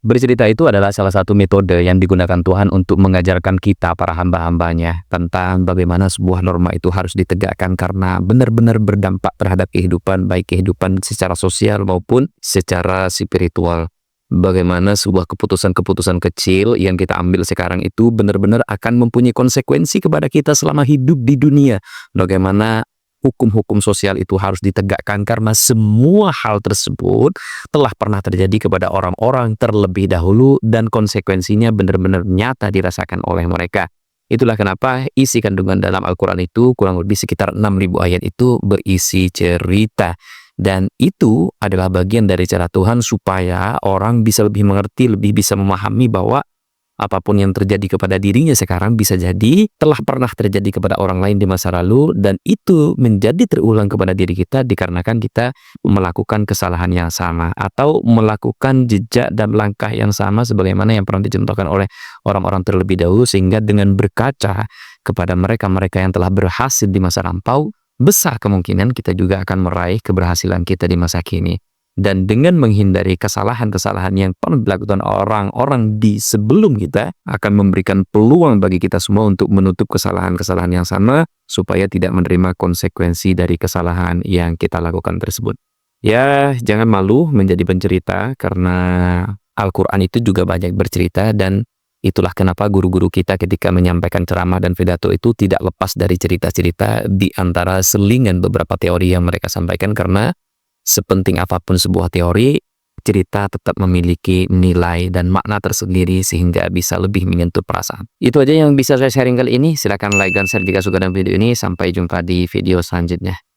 Bercerita itu adalah salah satu metode yang digunakan Tuhan untuk mengajarkan kita para hamba-hambanya tentang bagaimana sebuah norma itu harus ditegakkan karena benar-benar berdampak terhadap kehidupan, baik kehidupan secara sosial maupun secara spiritual. Bagaimana sebuah keputusan-keputusan kecil yang kita ambil sekarang itu benar-benar akan mempunyai konsekuensi kepada kita selama hidup di dunia. Bagaimana hukum-hukum sosial itu harus ditegakkan karena semua hal tersebut telah pernah terjadi kepada orang-orang terlebih dahulu dan konsekuensinya benar-benar nyata dirasakan oleh mereka. Itulah kenapa isi kandungan dalam Al-Quran itu kurang lebih sekitar 6.000 ayat itu berisi cerita. Dan itu adalah bagian dari cara Tuhan supaya orang bisa lebih mengerti, lebih bisa memahami bahwa apapun yang terjadi kepada dirinya sekarang bisa jadi telah pernah terjadi kepada orang lain di masa lalu dan itu menjadi terulang kepada diri kita dikarenakan kita melakukan kesalahan yang sama atau melakukan jejak dan langkah yang sama sebagaimana yang pernah dicontohkan oleh orang-orang terlebih dahulu, sehingga dengan berkaca kepada mereka-mereka yang telah berhasil di masa lampau, besar kemungkinan kita juga akan meraih keberhasilan kita di masa kini. Dan dengan menghindari kesalahan-kesalahan yang pernah dilakukan orang-orang di sebelum kita akan memberikan peluang bagi kita semua untuk menutup kesalahan-kesalahan yang sama supaya tidak menerima konsekuensi dari kesalahan yang kita lakukan tersebut. Ya, jangan malu menjadi pencerita karena Al-Quran itu juga banyak bercerita dan itulah kenapa guru-guru kita ketika menyampaikan ceramah dan pidato itu tidak lepas dari cerita-cerita di antara selingan beberapa teori yang mereka sampaikan, karena sepenting apapun sebuah teori, cerita tetap memiliki nilai dan makna tersendiri sehingga bisa lebih menyentuh perasaan. Itu aja yang bisa saya sharing kali ini. Silahkan like dan share jika suka dengan video ini. Sampai jumpa di video selanjutnya.